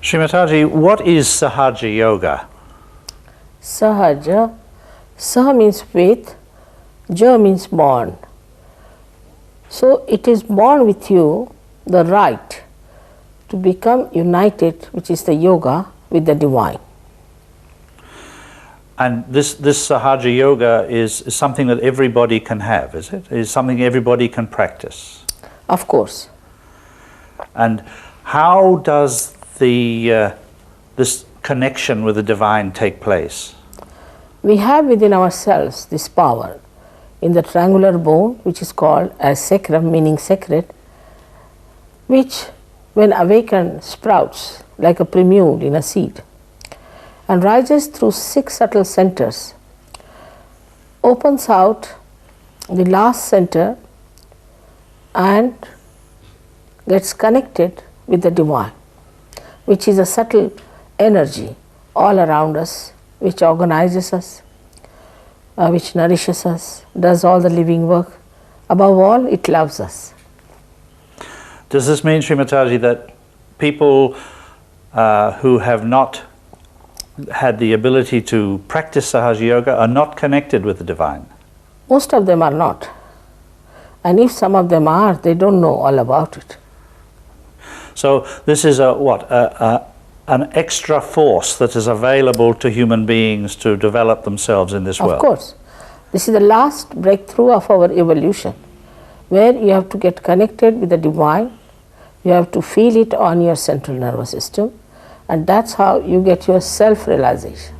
Shri Mataji, what is Sahaja Yoga? Sahaja, Saha means with, Ja means born. So it is born with you the right to become united, which is the yoga, with the divine. And this Sahaja Yoga is something that everybody can have, is it? Is something everybody can practice? Of course. And how does this connection with the divine take place? We have within ourselves this power in the triangular bone, which is called as sacrum, meaning sacred, which when awakened sprouts like a prelude in a seed and rises through 6 subtle centers, opens out the last center and gets connected with the divine, which is a subtle energy all around us, which organizes us, which nourishes us, does all the living work. Above all, it loves us. Does this mean, Shri Mataji, that people who have not had the ability to practice Sahaja Yoga are not connected with the divine? Most of them are not. And if some of them are, they don't know all about it. So this is an extra force that is available to human beings to develop themselves in this world. Of course. This is the last breakthrough of our evolution, where you have to get connected with the divine, you have to feel it on your central nervous system, and that's how you get your self-realization.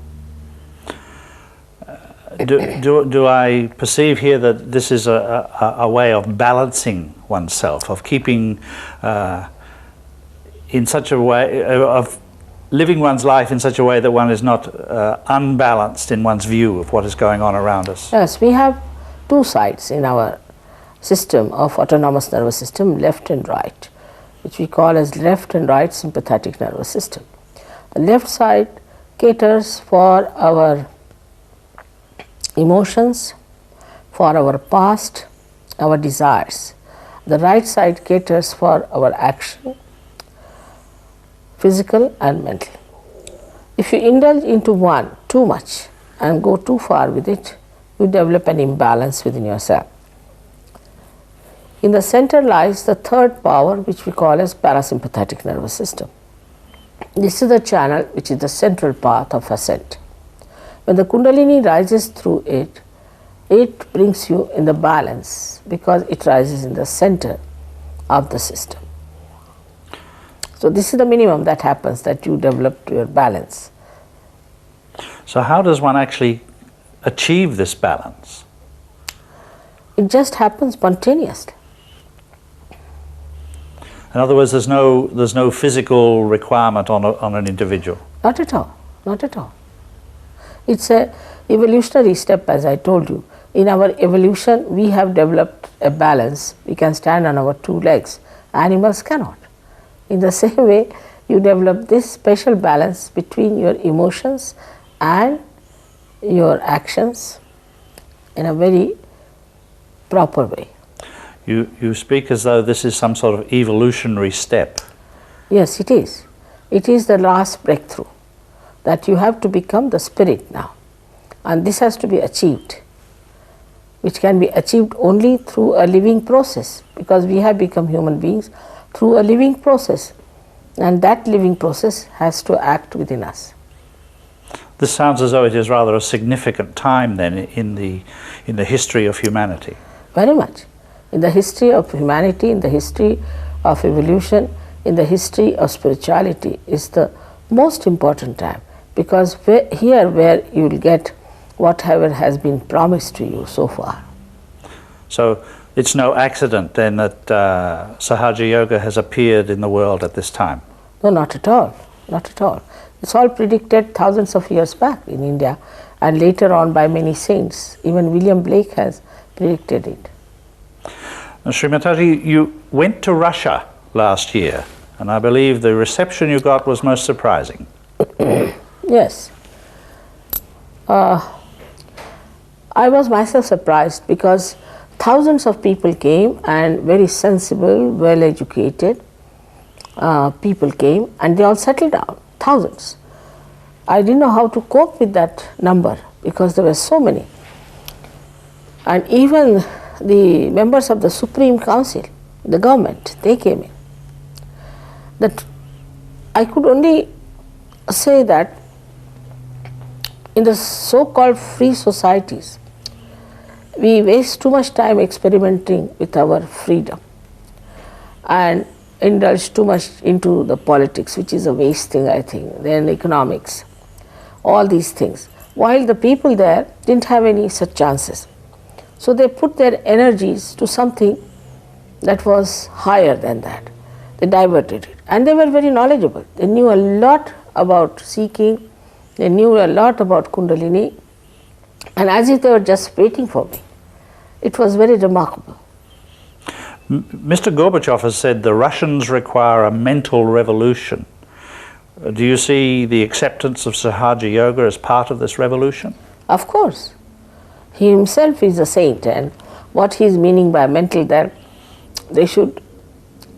Do I perceive here that this is a way of balancing oneself, of keeping in such a way, of living one's life in such a way that one is not unbalanced in one's view of what is going on around us? Yes, we have 2 sides in our system of autonomous nervous system, left and right, which we call as left and right sympathetic nervous system. The left side caters for our emotions, for our past, our desires. The right side caters for our action, physical and mental. If you indulge into one too much and go too far with it, you develop an imbalance within yourself. In the center lies the third power, which we call as parasympathetic nervous system. This is the channel which is the central path of ascent. When the Kundalini rises through it, it brings you in the balance because it rises in the center of the system. So this is the minimum that happens, that you develop your balance. So how does one actually achieve this balance? It just happens spontaneously. In other words, there's no physical requirement on an individual? Not at all, not at all. It's a evolutionary step, as I told you. In our evolution, we have developed a balance. We can stand on our 2 legs. Animals cannot. In the same way, you develop this special balance between your emotions and your actions in a very proper way. You speak as though this is some sort of evolutionary step. Yes, it is. It is the last breakthrough, that you have to become the spirit now. And this has to be achieved, which can be achieved only through a living process, because we have become human beings through a living process, and that living process has to act within us. This sounds as though it is rather a significant time then in the history of humanity. Very much. In the history of humanity, in the history of evolution, in the history of spirituality is the most important time, because here where you will get whatever has been promised to you so far. So it's no accident then that Sahaja Yoga has appeared in the world at this time? No, not at all, not at all. It's all predicted thousands of years back in India, and later on by many saints. Even William Blake has predicted it. Now, Shri Mataji, you went to Russia last year, and I believe the reception you got was most surprising. Yes. I was myself surprised, because thousands of people came, and very sensible, well educated, people came and they all settled down, thousands. I didn't know how to cope with that number because there were so many. And even the members of the Supreme Council, the government, they came in. That I could only say that in the so-called free societies, we waste too much time experimenting with our freedom and indulge too much into the politics, which is a waste thing, I think, then economics, all these things. While the people there didn't have any such chances. So they put their energies to something that was higher than that. They diverted it. And they were very knowledgeable. They knew a lot about seeking, they knew a lot about Kundalini, and as if they were just waiting for me. It was very remarkable. Mr. Gorbachev has said the Russians require a mental revolution. Do you see the acceptance of Sahaja Yoga as part of this revolution? Of course. He himself is a saint, and what he is meaning by mental, that they should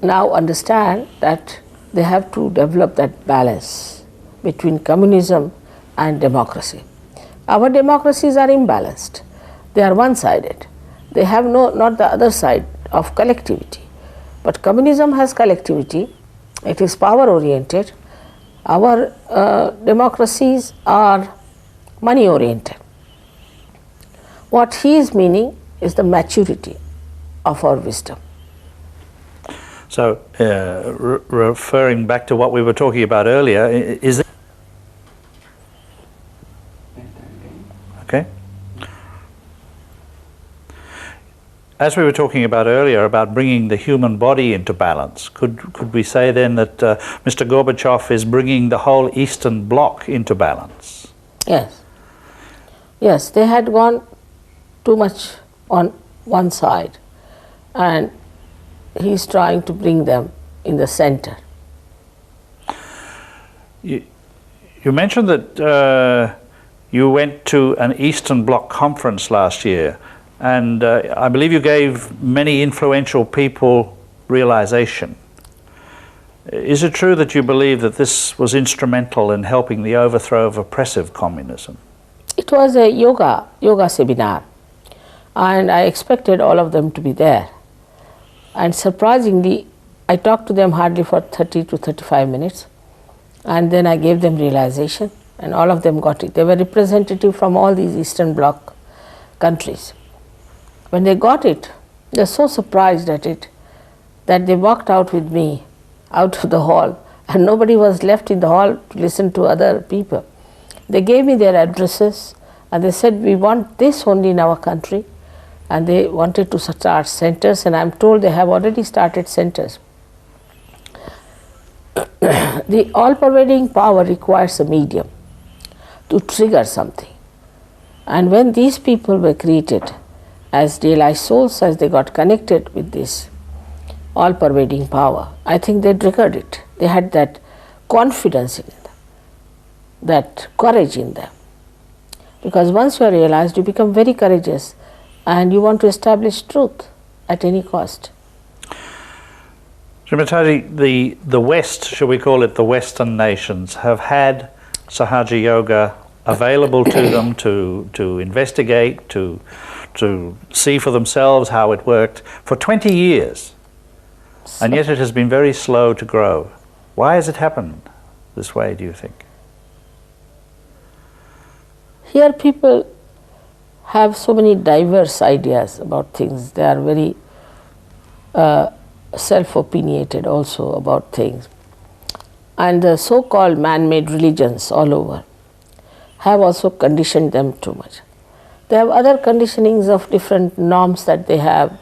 now understand that they have to develop that balance between communism and democracy. Our democracies are imbalanced. They are one-sided. They have not the other side of collectivity. But communism has collectivity. It is power-oriented. Our democracies are money-oriented. What he is meaning is the maturity of our wisdom. So, referring back to what we were talking about earlier, is it okay? As we were talking about earlier about bringing the human body into balance, could we say then that Mr. Gorbachev is bringing the whole Eastern Bloc into balance? Yes. Yes, they had gone too much on one side, and he's trying to bring them in the center. You mentioned that you went to an Eastern Bloc conference last year, and I believe you gave many influential people realization. Is it true that you believe that this was instrumental in helping the overthrow of oppressive communism? It was a yoga seminar, and I expected all of them to be there. And surprisingly, I talked to them hardly for 30 to 35 minutes, and then I gave them realization, and all of them got it. They were representative from all these Eastern Bloc countries. When they got it, they were so surprised at it that they walked out with me out of the hall, and nobody was left in the hall to listen to other people. They gave me their addresses, and they said, we want this only in our country, and they wanted to start centers, and I'm told they have already started centers. The all-pervading power requires a medium to trigger something. And when these people were created as realized souls, as they got connected with this all-pervading power, I think they triggered it. They had that confidence in them, that courage in them. Because once you are realized, you become very courageous and you want to establish truth at any cost. Shri Mataji, the West, shall we call it the Western nations, have had Sahaja Yoga available to them to investigate, to see for themselves how it worked for 20 years. And yet it has been very slow to grow. Why has it happened this way, do you think? Here people have so many diverse ideas about things. They are very self-opinionated also about things. And the so-called man-made religions all over have also conditioned them too much. They have other conditionings of different norms that they have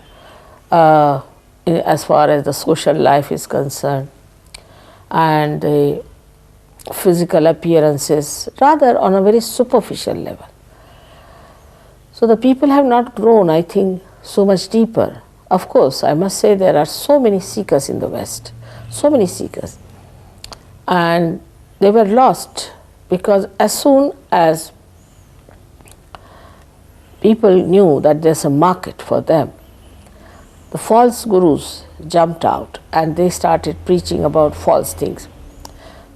as far as the social life is concerned, and the physical appearances, rather on a very superficial level. So the people have not grown, I think, so much deeper. Of course, I must say there are so many seekers in the West, so many seekers. And they were lost because as soon as people knew that there's a market for them, the false gurus jumped out and they started preaching about false things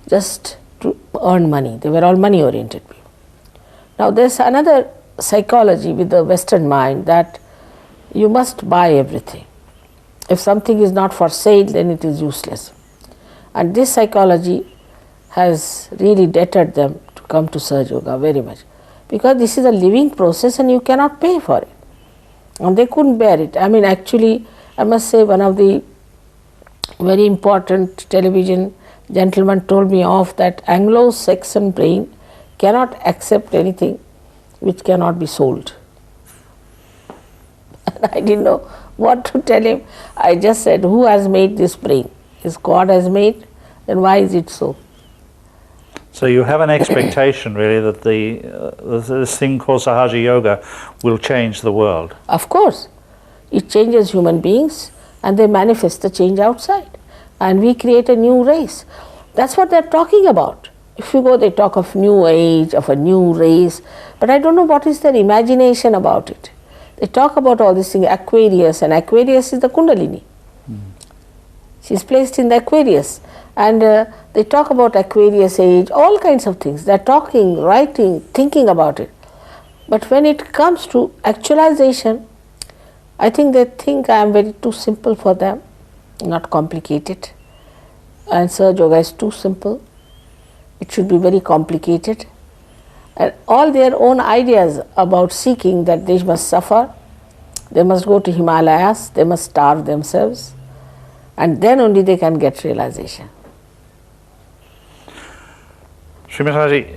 just to earn money. They were all money oriented people. Now there's another psychology with the Western mind that you must buy everything. If something is not for sale, then it is useless. And this psychology has really deterred them to come to Sahaja Yoga very much, because this is a living process and you cannot pay for it. And they couldn't bear it. I mean, actually, I must say, one of the very important television gentlemen told me off that Anglo-Saxon brain cannot accept anything which cannot be sold. And I didn't know what to tell him. I just said, who has made this brain? If God has made, then why is it so? So you have an expectation, really, that this thing called Sahaja Yoga will change the world. Of course. It changes human beings and they manifest the change outside. And we create a new race. That's what they're talking about. If you go, they talk of new age, of a new race. But I don't know what is their imagination about it. They talk about all these things, Aquarius, and Aquarius is the Kundalini. She's placed in the Aquarius. And they talk about Aquarius age, all kinds of things. They're talking, writing, thinking about it. But when it comes to actualization, I think they think I am very too simple for them, not complicated. And Sahaja Yoga is too simple. It should be very complicated. And all their own ideas about seeking, that they must suffer, they must go to Himalayas, they must starve themselves, and then only they can get realization. Shri Mataji,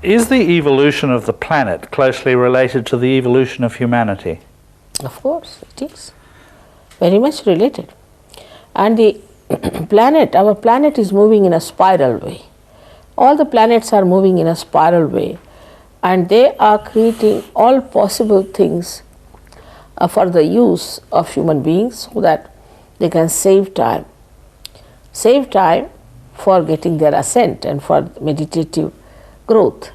is the evolution of the planet closely related to the evolution of humanity? Of course, it is very much related. And the planet, our planet is moving in a spiral way. All the planets are moving in a spiral way, and they are creating all possible things for the use of human beings so that they can save time. Save time for getting their ascent and for meditative growth.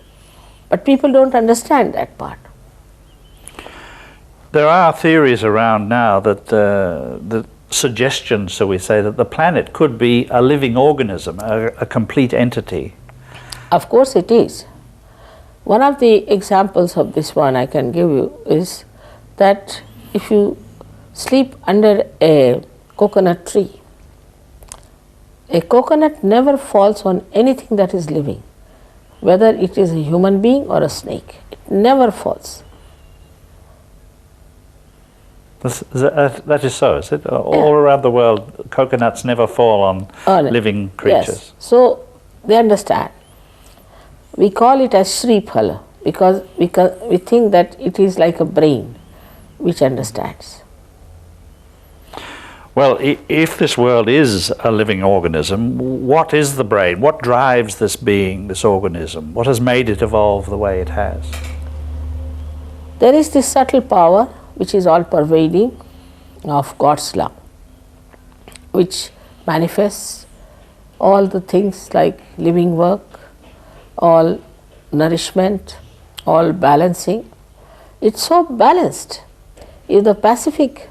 But people don't understand that part. There are theories around now that the suggestions, so we say, that the planet could be a living organism, a complete entity. Of course it is. One of the examples of this one I can give you is that if you sleep under a coconut tree, a coconut never falls on anything that is living, whether it is a human being or a snake. It never falls. That is so, is it? All around the world, coconuts never fall on living creatures. Yes. So they understand. We call it as Shri because we think that it is like a brain which understands. Well, if this world is a living organism, what is the brain? What drives this being, this organism? What has made it evolve the way it has? There is this subtle power which is all pervading of God's love, which manifests all the things like living work, all nourishment, all balancing. It's so balanced. If the Pacific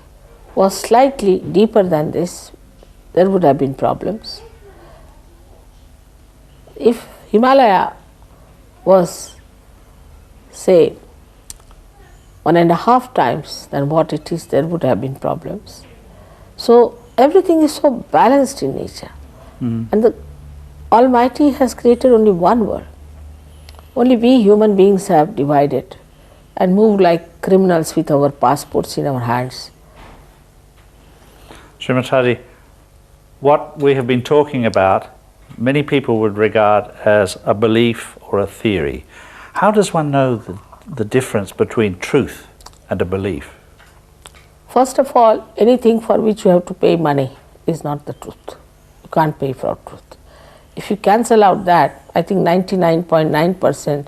was slightly deeper than this, there would have been problems. If Himalaya was, say, 1.5 times than what it is, there would have been problems. So everything is so balanced in nature. And the Almighty has created only one world. Only we human beings have divided and moved like criminals with our passports in our hands. Shri Mataji, what we have been talking about, many people would regard as a belief or a theory. How does one know the difference between truth and a belief? First of all, anything for which you have to pay money is not the truth. You can't pay for truth. If you cancel out that, I think 99.9%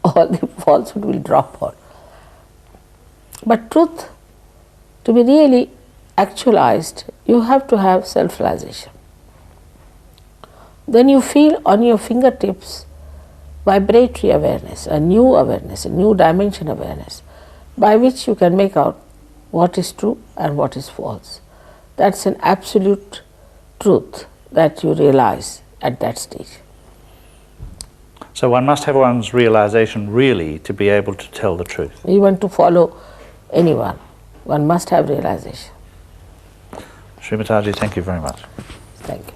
all the falsehood will drop out. But truth, to be really actualized, you have to have self-realization. Then you feel on your fingertips vibratory awareness, a new dimension awareness, by which you can make out what is true and what is false. That's an absolute truth that you realize at that stage. So one must have one's realization really to be able to tell the truth. Even to follow anyone, one must have realization. Shri Mataji, thank you very much. Thank you.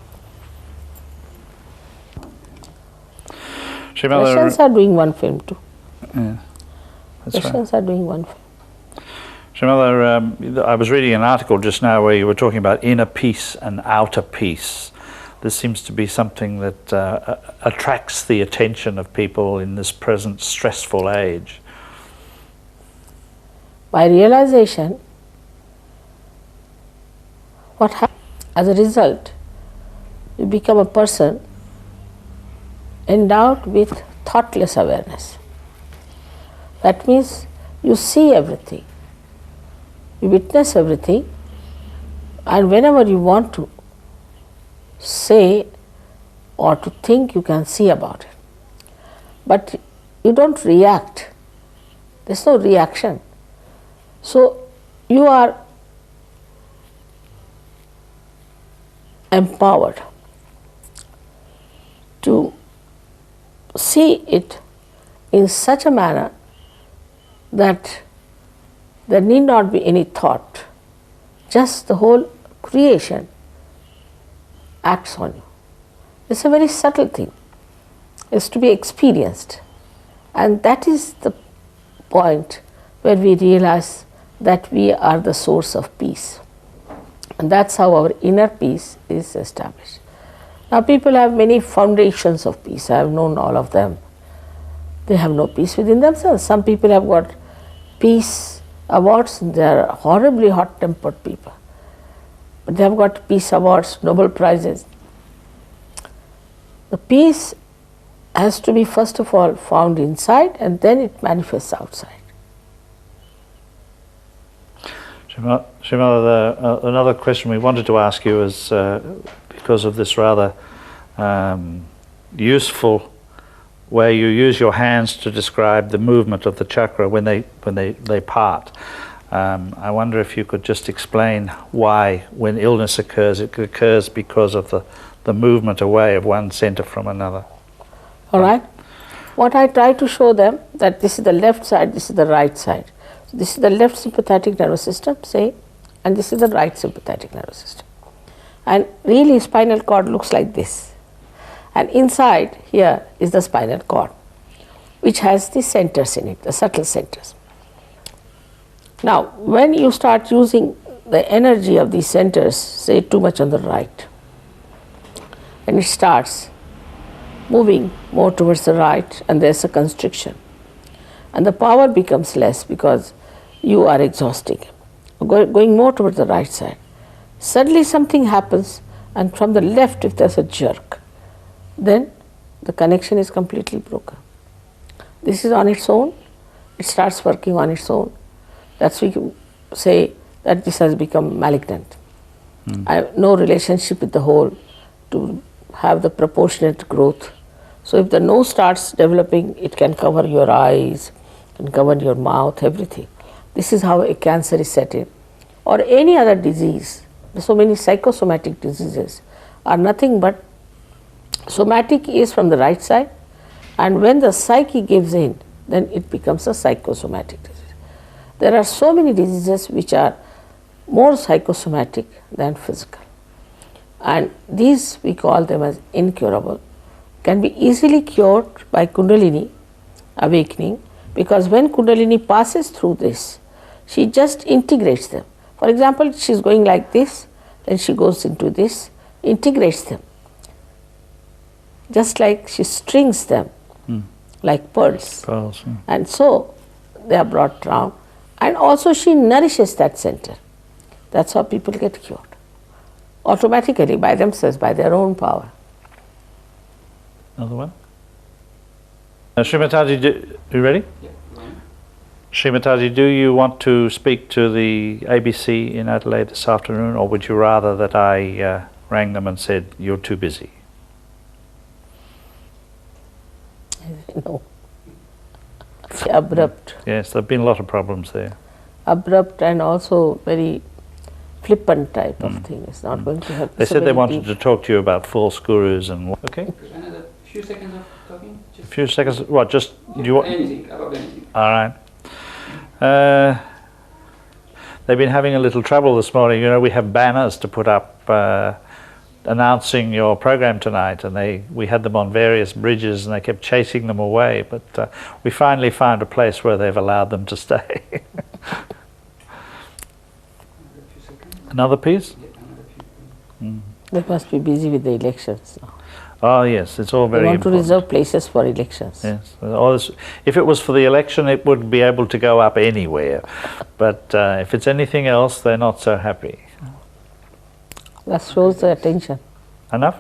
Shri Russians are doing one film too. Yeah, that's Russians are doing one film. Shri Mother, I was reading an article just now where you were talking about inner peace and outer peace. This seems to be something that attracts the attention of people in this present stressful age. By realization, what happens? As a result, you become a person endowed with thoughtless awareness. That means you see everything, you witness everything, and whenever you want to say or to think, you can see about it. But you don't react. There's no reaction. So you are empowered to see it in such a manner that there need not be any thought. Just the whole creation acts on you. It's a very subtle thing. It's to be experienced. And that is the point where we realize that we are the source of peace. And that's how our inner peace is established. Now people have many foundations of peace. I have known all of them. They have no peace within themselves. Some people have got peace awards. They are horribly hot-tempered people. But they have got peace awards, Nobel Prizes. The peace has to be first of all found inside and then it manifests outside. Shri Mother, another question we wanted to ask you is because of this rather useful way you use your hands to describe the movement of the chakra when they part. I wonder if you could just explain why, when illness occurs, it occurs because of the movement away of one center from another. All right. What I try to show them, that this is the left side, this is the right side. So this is the left sympathetic nervous system, say, and this is the right sympathetic nervous system. And really spinal cord looks like this. And inside here is the spinal cord, which has the centers in it, the subtle centers. Now, when you start using the energy of these centers, say too much on the right, and it starts moving more towards the right, and there's a constriction. And the power becomes less because you are exhausting. Going more towards the right side. Suddenly something happens, and from the left, if there's a jerk, then the connection is completely broken. This is on its own, it starts working on its own. That's why we say that this has become malignant. I have no relationship with the whole to have the proportionate growth. So if the nose starts developing, it can cover your eyes, can cover your mouth, everything. This is how a cancer is set in. Or any other disease. So many psychosomatic diseases are nothing but somatic is from the right side, and when the psyche gives in, then it becomes a psychosomatic disease. There are so many diseases which are more psychosomatic than physical. And these we call them as incurable, can be easily cured by Kundalini awakening, because when Kundalini passes through this, she just integrates them. For example, she is going like this, then she goes into this, integrates them. Just like she strings them like pearls. And so they are brought down. And also she nourishes that center. That's how people get cured. Automatically, by themselves, by their own power. Another one? Shri Mataji, you ready? Yeah. Shri Mataji, do you want to speak to the ABC in Adelaide this afternoon, or would you rather that I rang them and said, you're too busy? No. Abrupt. Yes, there have been a lot of problems there. abrupt and also very flippant type of thing. It's not going to help. They It's a said they very wanted deep- to talk to you about false gurus and okay. Another few seconds of talking? A few seconds. What? Just do you want? Anything, about anything. All right. They've been having a little trouble this morning. You know, we have banners to put up announcing your program tonight, and we had them on various bridges, and they kept chasing them away. But we finally found a place where they've allowed them to stay. Another few seconds. Another piece? Yeah, another few. They must be busy with the elections now. Oh yes, it's all They very want important. to reserve places for elections. Yes. If it was for the election, it would be able to go up anywhere. But if it's anything else, they're not so happy. That shows the attention. Enough?